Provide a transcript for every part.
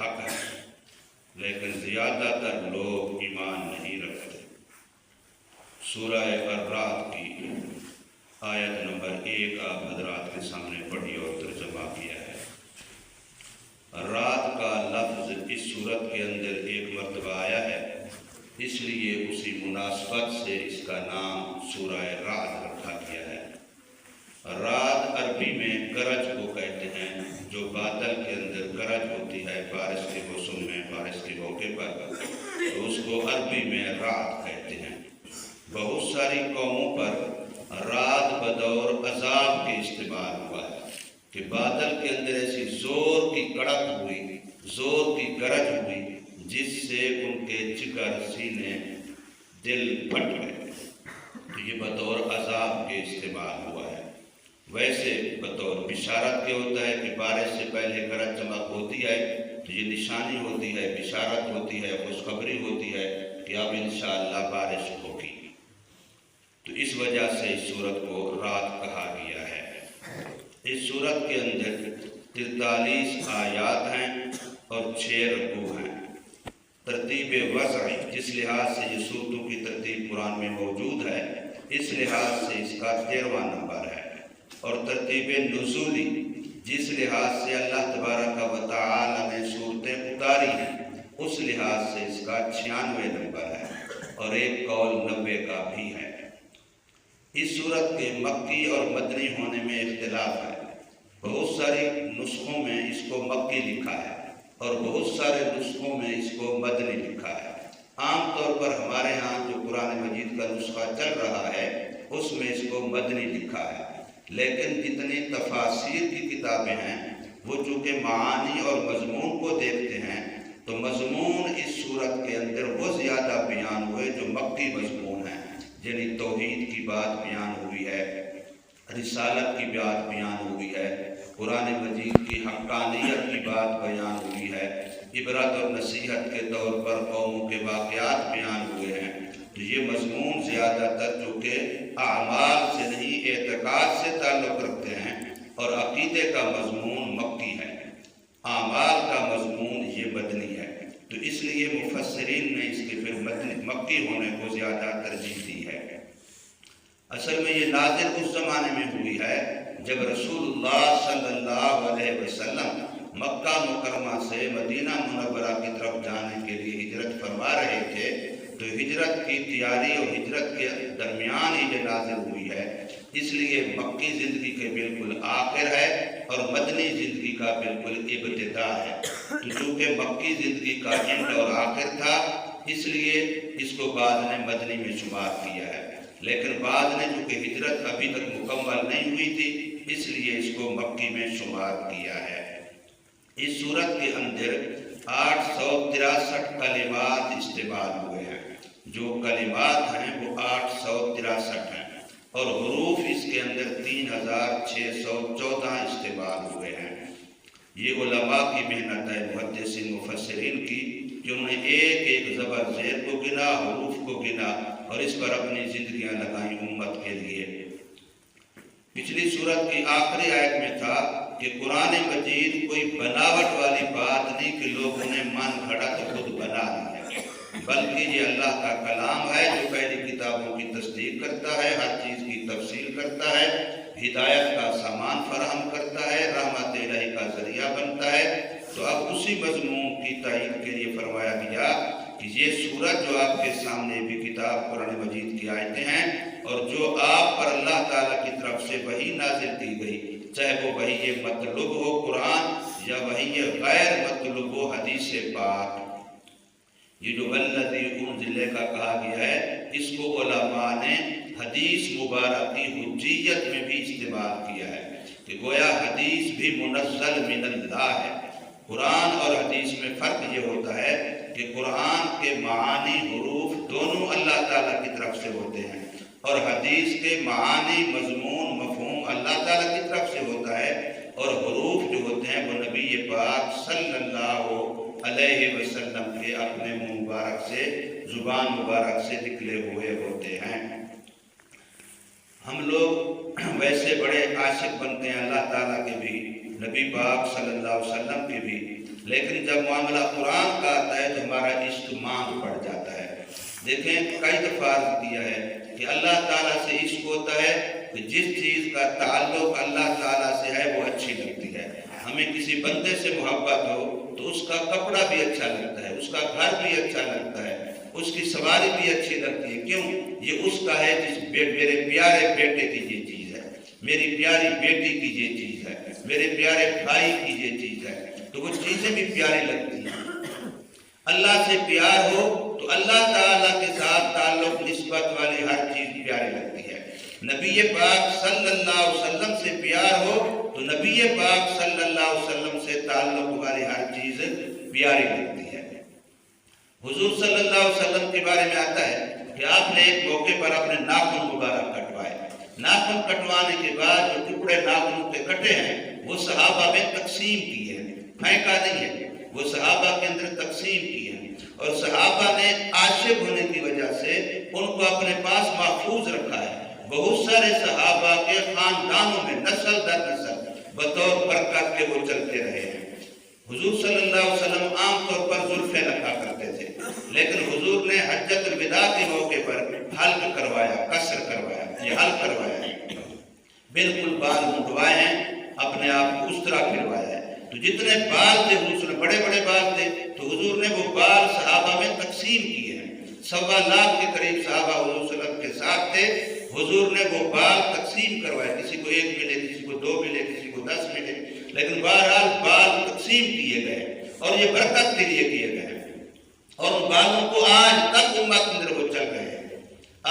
حق ہے، لیکن زیادہ تر لوگ ایمان نہیں رکھتے۔ سورہ الرعد کی آیت نمبر 1 آپ حضرات کے سامنے پڑھی اور ترجمہ کیا ہے۔ رات کا لفظ اس سورت کے اندر ایک مرتبہ آیا ہے، اس لیے اسی مناسبت سے اس کا نام سورہ رعد رکھا گیا ہے۔ رات عربی میں گرج کو کہتے ہیں، جو بادل کے اندر گرج ہوتی ہے بارش کے موسم میں، بارش کے موقع پر، تو اس کو عربی میں رعد کہتے ہیں۔ بہت ساری قوموں پر رعد بطور عذاب کے استعمال ہوا ہے کہ بادل کے اندر ایسی زور کی کڑک ہوئی، زور کی گرج ہوئی، جس سے ان کے جگر، سینے، دل پھٹ گئے، تو یہ بطور عذاب کے استعمال ہوا ہے۔ ویسے بطور بشارت کے ہوتا ہے کہ بارش سے پہلے گرج چمک ہوتی ہے تو یہ نشانی ہوتی ہے، بشارت ہوتی ہے، خوشخبری ہوتی ہے کہ اب انشاءاللہ بارش ہوگی۔ تو اس وجہ سے اس سورت کو رات کہا گیا ہے۔ اس سورت کے اندر 43 آیات ہیں اور 6 رکوع ہیں۔ ترتیب وضعی، جس لحاظ سے یہ سورتوں کی ترتیب قرآن میں موجود ہے، اس لحاظ سے اس کا 13واں نمبر ہے، اور ترتیب نزولی، جس لحاظ سے اللہ تبارک و تعالی نے صورتیں اتاری ہیں، اس لحاظ سے اس کا 96 نمبر ہے، اور ایک قول 90 کا بھی ہے۔ اس سورت کے مکی اور مدنی ہونے میں اختلاف ہے۔ بہت ساری نسخوں میں اس کو مکی لکھا ہے اور بہت سارے نسخوں میں اس کو مدنی لکھا ہے۔ عام طور پر ہمارے ہاں جو قرآن مجید کا نسخہ چل رہا ہے اس میں اس کو مدنی لکھا ہے، لیکن جتنی تفاسیر کی کتابیں ہیں وہ چونکہ معانی اور مضمون کو دیکھتے ہیں، تو مضمون اس سورت کے اندر وہ زیادہ بیان ہوئے جو مکی مضمون ہیں، یعنی توحید کی بات بیان ہوئی ہے، رسالت کی بات بیان ہوئی ہے، قرآن مجید کی حقانیت کی بات بیان ہوئی ہے، عبرت اور نصیحت کے طور پر قوموں کے واقعات بیان ہوئے ہیں۔ تو یہ مضمون زیادہ تر جو کہ اعمال سے نہیں اعتقاد سے تعلق رکھتے ہیں، اور عقیدے کا مضمون مکی ہے، اعمال کا مضمون یہ مدنی ہے۔ تو اس لیے مفسرین نے اس کے پھر مکی ہونے کو زیادہ ترجیح دی ہے۔ اصل میں یہ نازل اس زمانے میں ہوئی ہے جب رسول اللہ صلی اللہ علیہ وسلم مکہ مکرمہ سے مدینہ منورہ کی طرف جانے کے لیے ہجرت فرما رہے تھے، تو ہجرت کی تیاری اور ہجرت کے درمیان ہی یہ نازل ہوئی ہے۔ اس لیے مکی زندگی کے بالکل آخر ہے اور مدنی زندگی کا بالکل ابتدا ہے۔ تو چونکہ مکی زندگی کا اینڈ اور آخر تھا، اس لیے اس کو بعد نے مدنی میں شمار کیا ہے، لیکن بعد نے چونکہ ہجرت ابھی تک مکمل نہیں ہوئی تھی، اس لیے اس کو مکی میں شمار کیا ہے۔ اس سورت کے اندر 863 کلمات استعمال ہوئے ہیں، جو کلمات ہیں وہ 863 ہیں، اور حروف اس کے اندر 3614 استعمال ہوئے ہیں۔ یہ علماء کی محنت ہے، محدثین مفسرین کی، کہ انہوں نے ایک ایک زبر زیر کو گنا، حروف کو گنا، اور اس پر اپنی زندگیاں لگائیں امت کے لیے۔ پچھلی سورت کی آخری آیت میں تھا کہ قرآن مجید کوئی بناوٹ والی بات نہیں کہ لوگوں نے من گھڑا تو خود بنا لی ہے، بلکہ یہ اللہ کا کلام ہے جو پہلی کتابوں کی تصدیق کرتا ہے، ہر چیز کی تفصیل کرتا ہے، ہدایت کا سامان فراہم کرتا ہے، رحمت الہی کا ذریعہ بنتا ہے۔ تو اب اسی مضمون کی تائید کے لیے فرمایا گیا کہ یہ سورت جو آپ کے سامنے بھی کتاب قرآن مجید کی آیتیں ہیں، اور جو آپ پر اللہ تعالیٰ کی طرف سے وحی نازل کی گئی، چاہے وہ وحی مطلوب ہو قرآن یا وحی غیر مطلوب ہو حدیث پاک، یہ جو والذی انزل کا کہا گیا ہے، اس کو علماء نے حدیث مبارک کی حجیت میں بھی استعمال کیا ہے کہ گویا حدیث بھی منزل من اللہ ہے۔ قرآن اور حدیث میں فرق یہ ہوتا ہے کہ قرآن کے معانی، حروف دونوں اللہ تعالیٰ کی طرف سے ہوتے ہیں، اور حدیث کے معانی، مضمون، مفہوم اللہ تعالیٰ کی طرف سے ہوتا ہے، اور حروف جو ہوتے ہیں وہ نبی پاک صلی اللہ علیہ وسلم کے اپنے منہ مبارک سے، زبان مبارک سے نکلے ہوئے ہوتے ہیں۔ ہم لوگ ویسے بڑے عاشق بنتے ہیں اللہ تعالیٰ کے بھی، نبی پاک صلی اللہ علیہ وسلم کے بھی، لیکن جب معاملہ قرآن کا آتا ہے تو ہمارا عشق ماند پڑ جاتا ہے۔ دیکھیں کئی دفعہ عرض کیا ہے کہ اللہ تعالیٰ سے عشق ہوتا ہے کہ جس چیز کا تعلق اللہ تعالیٰ سے ہے وہ اچھی لگتی ہے۔ ہمیں کسی بندے سے محبت ہو تو اس کا کپڑا بھی اچھا لگتا ہے، اس کا گھر بھی اچھا لگتا ہے، اس کی سواری بھی اچھی لگتی ہے۔ کیوں؟ یہ اس کا ہے جس میرے پیارے بیٹے کی یہ چیز ہے، میری پیاری بیٹی کی یہ چیز ہے، میرے پیارے بھائی کی یہ چیز ہے، تو وہ چیزیں بھی پیاری لگتی ہیں۔ اللہ سے پیار ہو تو اللہ تعالیٰ کے ساتھ تعلق نسبت والی ہر چیز پیاری لگتی ہے۔ نبی پاک صلی اللہ علیہ وسلم سے پیار ہو تو نبی پاک صلی اللہ علیہ وسلم سے تعلق والی ہر چیز پیاری لگتی ہے۔ حضور صلی اللہ علیہ وسلم کے بارے میں آتا ہے کہ آپ نے ایک موقع پر اپنے ناخن مبارک کٹوائے۔ ناخن کٹوانے کے بعد جو ٹکڑے ناخنوں کے کٹے ہیں وہ صحابہ میں تقسیم کیے ہیں، پھینکا نہیں ہے، وہ صحابہ کے اندر تقسیم کیے ہیں، اور صحابہ نے عاشق ہونے کی وجہ سے ان کو اپنے پاس محفوظ رکھا ہے۔ بہت سارے صحابہ کے خاندانوں میں نسل در نسل بطور برکت کے وہ چلتے رہے ہیں۔ حضور صلی اللہ علیہ وسلم عام طور پر زلفیں رکھا کرتے تھے، لیکن حضور نے حجۃ الوداع کے موقع پر حلق کروایا، قصر کروایا، یہ حلق کروایا ہے، بالکل بال منڈوائے ہیں، اپنے آپ کو اس طرح پھروایا ہے۔ تو جتنے بال تھے حضور نے، بڑے بڑے بال تھے، تو حضور نے وہ بال صحابہ میں تقسیم کیے ہیں۔ 1.25 لاکھ کے قریب صحابہ حضور صلی اللہ علیہ وسلم کے ساتھ تھے۔ حضور نے وہ بال تقسیم کروائے، کسی کو 1 ملے، کسی کو 2 ملے، کسی کو 10 ملے، لیکن بہرحال بال تقسیم کیے گئے اور یہ برکت کے لیے کیے گئے، اور ان بالوں کو آج تک امت کے اندر وہ چل رہے ہیں،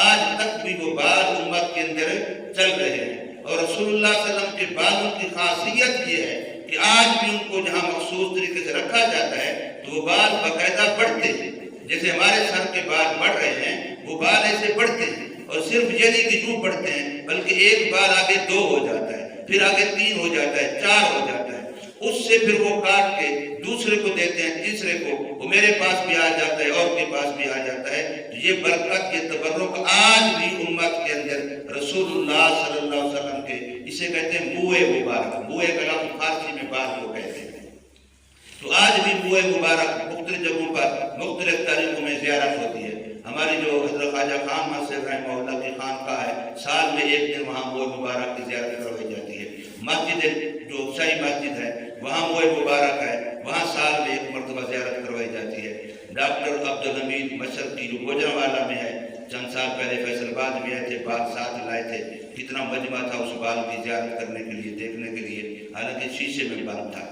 آج تک بھی وہ بال امت کے اندر چل رہے ہیں۔ اور رسول اللہ صلی اللہ علیہ وسلم کے بالوں کی خاصیت یہ ہے کہ آج بھی ان کو جہاں مخصوص طریقے سے رکھا جاتا ہے تو وہ بال باقاعدہ بڑھتے ہیں، جیسے ہمارے سر کے بال بڑھ رہے ہیں، وہ بال ایسے بڑھتے ہیں، اور صرف یہ نہیں کہ یوں بڑھتے ہیں بلکہ ایک بال آگے 2 ہو جاتا ہے، پھر آگے 3 ہو جاتا ہے، 4 ہو جاتا ہے، اس سے پھر وہ کاٹ کے دوسرے کو دیتے ہیں، تیسرے کو، وہ میرے پاس بھی آ جاتا ہے اور کے پاس بھی آ جاتا ہے۔ یہ برکت، یہ تبرک آج بھی امت کے اندر رسول اللہ صلی اللہ علیہ وسلم کے، اسے کہتے ہیں موئے مبارک، موئے کا لفظ فارسی میں بال کو کہتے ہیں، تو آج بھی موئے مبارک مختلف جگہوں پر مختلف طریقوں میں زیارت ہوتی ہے۔ ہماری جو حضرت خواجہ خان محمد رحمہ اللہ کی خانقاہ ہے، سال میں 1 دن وہاں موئے مبارک کی زیارت کروائی جاتی ہے۔ مسجد جو شاہی مسجد ہے وہاں موئے مبارک ہے، وہاں سال میں 1 مرتبہ زیارت کروائی جاتی ہے۔ ڈاکٹر عبدالحمید مشرق کی جو گوجرانوالہ میں ہے، چند سال پہلے فیصل آباد بھی آئے تھے، بال ساتھ لائے تھے، کتنا مجمع تھا اس بال کی زیارت کرنے کے لیے، دیکھنے کے لیے، حالانکہ شیشے میں بند تھا۔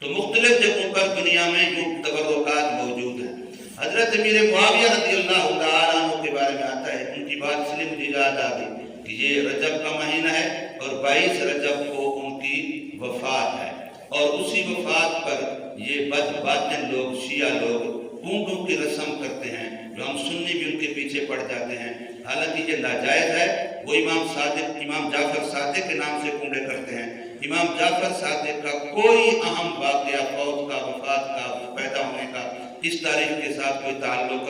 تو مختلف جگہوں پر دنیا میں جو تبرکات موجود ہیں۔ حضرت امیر معاویہ رضی اللہ تعالیٰ عنہ کے بارے میں آتا ہے، ان کی بات اس لیے مجھے یاد آ گئی کہ یہ رجب کا مہینہ ہے اور 22 رجب کو ان کی وفات ہے، اور اسی وفات پر یہ بدباطن لوگ، شیعہ لوگ اونٹوں کی رسم کرتے ہیں، جو ہم سنی بھی ان کے پیچھے پڑ جاتے ہیں، حالانکہ یہ ناجائز ہے۔ وہ امام جعفر صادق کے نام سے کنڈے کرتے ہیں۔ امام جعفر صادق کا کوئی اہم واقعہ، فوت کا، وفات کا، پیدا ہونے کا، اس تاریخ کے ساتھ کوئی تعلق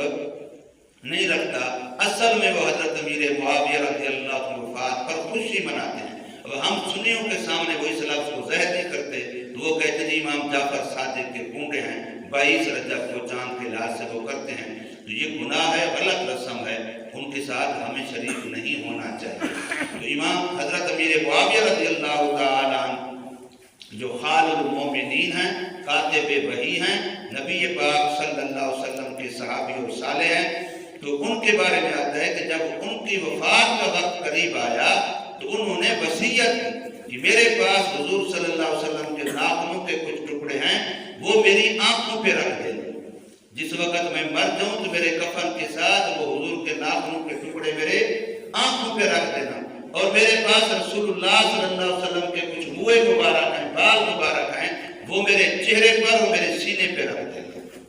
نہیں رکھتا۔ اصل میں وہ حضرت امیر معاویہ رضی اللہ عنہ کی وفات پر خوشی مناتے ہیں، اور ہم سنیوں کے سامنے وہ اس لفظ کو ظاہر نہیں کرتے، تو وہ کہتے ہیں امام جعفر صادق کے کنڈے ہیں، 22 رجب کو چاند کے لحاظ سے وہ کرتے ہیں، تو یہ گناہ ہے، غلط رسم ہے، ان کے ساتھ ہمیں شریک نہیں ہونا چاہیے۔ تو امام حضرت امیر معاویہ رضی اللہ تعالیٰ عنہ جو خالد المومنین ہیں، کاتب وحی ہیں، نبی پاک صلی اللہ علیہ وسلم کے صحابی اور صالح ہیں، تو ان کے بارے میں آتا ہے کہ جب ان کی وفات کا وقت قریب آیا تو انہوں نے وصیت کی کہ میرے پاس حضور صلی اللہ علیہ وسلم کے ناخنوں کے کچھ ٹکڑے ہیں، وہ میری آنکھوں پہ رکھ دینا، جس وقت میں مر جاؤں تو میرے کفن کے ساتھ وہ حضور کے ناخنوں کے ٹکڑے میرے آنکھوں پہ رکھ دینا، اور میرے پاس رسول اللہ صلی اللہ علیہ وسلم کے کچھ موئے مبارک ہیں، بال مبارک ہیں، وہ میرے چہرے پر اور میرے سینے پہ رکھ دینا۔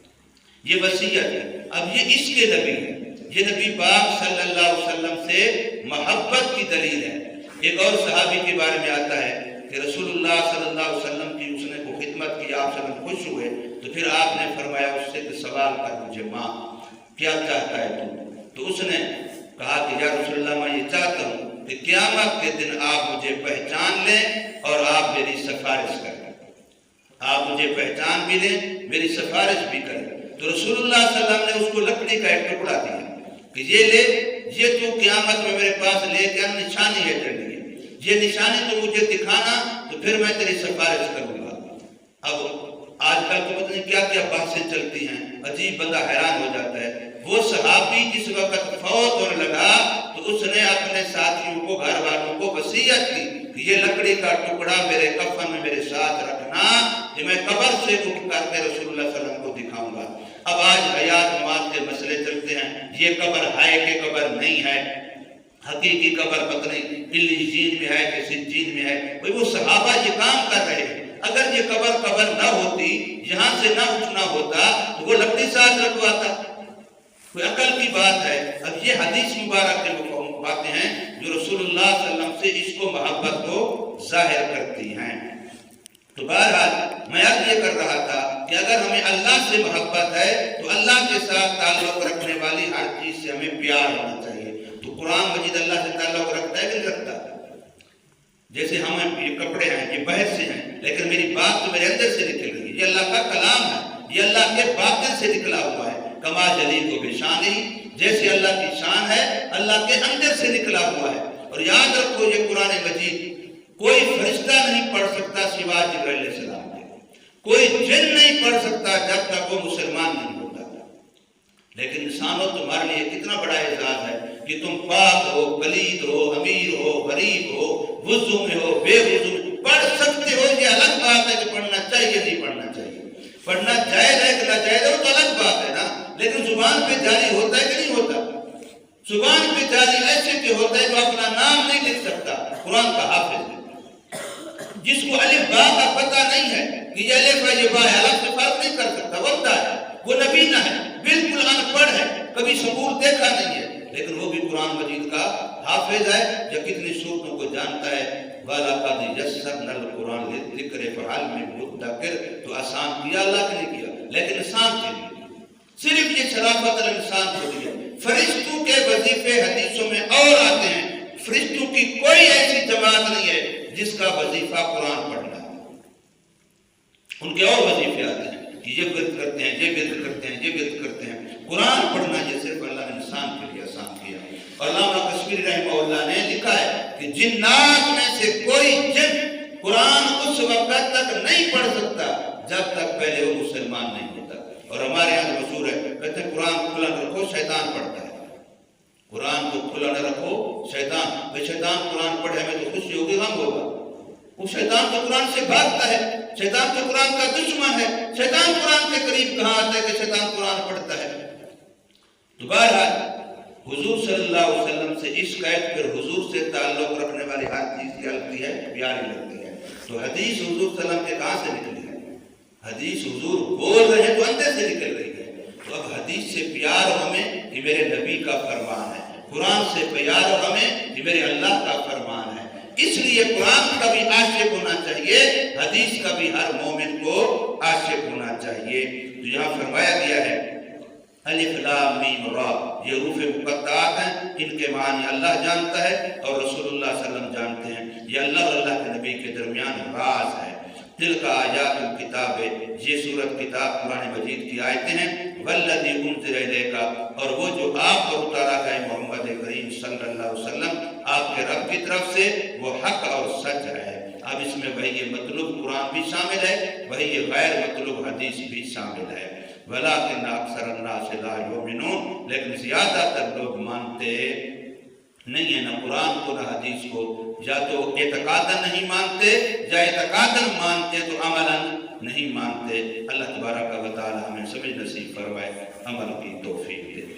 یہ وصیت ہے۔ اب یہ اس کے نبی ہے، یہ نبی پاک صلی اللہ علیہ وسلم سے محبت کی دلیل ہے۔ ایک اور صحابی کے بارے میں آتا ہے کہ رسول اللہ صلی اللہ علیہ وسلم کی اس نے کو خدمت کی، آپ سے خوش ہوئے، تو پھر آپ نے فرمایا اس سے کہ سوال کر مجھے، ماں کیا چاہتا ہے تو اس نے کہا کہ یا رسول اللہ میں یہ چاہتا ہوں کہ قیامت کے دن آپ مجھے پہچان لیں اور آپ میری سفارش کریں۔ آپ مجھے پہچان بھی لیں، میری سفارش بھی کریں۔ تو رسول اللہ صلی اللہ علیہ وسلم نے اس کو لکڑی کا ایک ٹکڑا دیا کہ یہ لے، یہ تو قیامت میں میرے پاس لے کے نشانی ہے تیرے لیے، یہ نشانی تو مجھے دکھانا تو پھر میں تیری سفارش کروں گا۔ اب آج کل تو پتہ نہیں کیا کیا بحثیں چلتی ہیں، عجیب بندہ حیران ہو جاتا ہے۔ وہ صحابی جس وقت فوت ہونے لگا تو اس نے اپنے ساتھیوں کو، گھر والوں کو وصیت کی کہ یہ لکڑی کا ٹکڑا میرے کفن میں میرے ساتھ رکھنا، کہ میں قبر سے اٹھ کر کے رسول اللہ صلی اللہ علیہ وسلم کو دکھاؤں گا۔ اب آج حیات موت کے مسئلے چلتے ہیں، یہ قبر ہے کہ قبر نہیں ہے، حقیقی قبر پتہ نہیں علیین میں ہے کہ سجین میں ہے۔ وہ صحابہ یہ کام کر رہے ہیں، اگر یہ قبر نہ ہوتی، یہاں سے نہ اٹھنا ہوتا تو وہ لکڑی ساتھ رکھواتا، کوئی عقل کی بات ہے۔ اب یہ حدیث مبارک کے باتیں ہیں جو رسول اللہ صلی اللہ علیہ وسلم سے عشق و محبت کو ظاہر کرتی ہیں۔ تو بہرحال میں اب یہ کر رہا تھا کہ اگر ہمیں اللہ سے محبت ہے تو اللہ کے ساتھ تعلق رکھنے والی ہر چیز سے ہمیں پیار ہونا چاہیے۔ تو قرآن مجید اللہ سے تعلق رکھتا ہے کہ نہیں رکھتا؟ جیسے ہم یہ کپڑے ہیں، یہ باہر سے ہیں، لیکن میری بات تو میرے اندر سے نکل رہی ہے، یہ اللہ کا کلام ہے، یہ اللہ کے باطن سے نکلا ہوا ہے۔ کما جلیل و بشانی، جیسے اللہ کی شان ہے اللہ کے اندر سے نکلا ہوا ہے۔ اور یاد رکھو یہ قرآن مجید کوئی فرشتہ نہیں پڑھ سکتا سوا جبرائیل علیہ السلام کے، کوئی جن نہیں پڑھ سکتا جب تک وہ مسلمان نہیں ہوتا۔ لیکن انسانوں تمہارے لیے کتنا بڑا اعزاز ہے کہ تم پاک ہو، پلید ہو، امیر ہو، غریب ہو، وضو میں ہو، بے وضو میں پڑھ سکتے ہو۔ یہ الگ بات ہے کہ پڑھنا چاہیے نہیں پڑھنا چاہیے، پڑھنا جائز ہے کہ ناجائز ہے وہ تو الگ بات ہے نا، لیکن زبان پہ جاری ہوتا ہے کہ نہیں ہوتا؟ زبان پہ جاری ایسے کہ ہوتا ہے جو اپنا نام نہیں لکھ سکتا، قرآن کا حافظ ہے، جس کو الف با کا پتہ نہیں ہے کہ یہ الف ہے یہ با ہے، الگ سے فرق نہیں کر سکتا، وقتا ہے، وہ نبی نہ ہے، بالکل ان پڑھ ہے، کبھی سکول دیکھا نہیں ہے، لیکن وہ بھی قرآن مجید کا حافظ ہے، جو کتنی صورتوں کو جانتا ہے۔ وَلَقَدْ يَسَّرْنَا الْقُرْآنَ لِلذِّكْرِ فَهَلْ مِن مُدَّكِرٍ، تو آسان کیا اللہ نے کیا، لیکن انسان کے لیے صرف یہ شرافت انسان کو دیا۔ فرشتوں کے وظیفے حدیثوں میں اور آتے ہیں، فرشتوں کی کوئی ایسی جماعت نہیں ہے جس کا وظیفہ قرآن پڑھنا ہے، ان کے اور وظیفے آتے ہیں کہ یہ ورد کرتے ہیں، یہ ورد کرتے ہیں، یہ ورد کرتے ہیں۔ قرآن پڑھنا یہ صرف اللہ نے انسان کے لیے آسان کیا۔ اور علامہ کشمیری رحمہ اللہ نے لکھا ہے کہ جنات میں سے کوئی جن قرآن اس وقت تک نہیں پڑھ سکتا جب تک پہلے وہ مسلمان نہیں ہوتا۔ اور ہمارے یہاں مشہور ہے، کہتے ہیں قرآن کھلا نہ رکھو شیطان پڑھتا ہے، قرآن کو کھلا نہ رکھو شیطان، بھئی شیطان قرآن پڑھے ہمیں تو خوشی ہوگی، غم ہوگا، وہ شیطان تو قرآن سے بھاگتا ہے، شیطان تو قرآن کا دشمن ہے، شیطان قرآن کے قریب کہاں آتا ہے کہ شیطان قرآن پڑھتا ہے۔ تو بہرحال حضور صلی اللہ علیہ وسلم سے عشق ہے، پھر حضور سے تعلق رکھنے والی ہر چیز کیا لگتی ہے؟ پیاری لگتی ہے۔ تو حدیث حضور صلی اللہ علیہ وسلم کے کہاں سے نکلی ہے؟ حدیث حضور بول رہے ہیں تو اندر سے نکل رہی ہے۔ تو اب حدیث سے پیار ہمیں کہ میرے نبی کا فرمان ہے، قرآن سے پیار ہمیں کہ میرے اللہ کا فرمان ہے۔ اس لیے قرآن کا بھی عاشق ہونا چاہیے، حدیث کا بھی ہر مومن کو عاشق ہونا چاہیے۔ تو یہاں فرمایا گیا ہے الف لام میم را، یہ حروف مقطعات ہیں، ان کے معنی اللہ جانتا ہے اور رسول اللہ صلی اللہ علیہ وسلم جانتے ہیں، یہ اللہ اور اللہ کے نبی کے درمیان راز ہے۔ دل کا آیات الکتاب، یہ سورت کتاب قرآن مجید کی آیتیں ہیں، والذی انزل الیک، اور وہ جو آپ پر اتارا گئے محمد کریم صلی اللہ علیہ وسلم آپ کے رب کی طرف سے، وہ حق اور سچ ہے۔ اب اس میں وہی مطلوب قرآن بھی شامل ہے، وہی غیر مطلوب حدیث بھی شامل ہے۔ ولیکن اکثر الناس لا یؤمنون، لیکن زیادہ تر لوگ مانتے نہیں ہے نہ قرآن کو نہ حدیث کو، یا تو اعتقاداً نہیں مانتے یا اعتقاداً مانتے تو عملاً نہیں مانتے۔ اللہ تبارک و تعالی ہمیں سمجھ نصیب فرمائے، عمل کی توفیق دے۔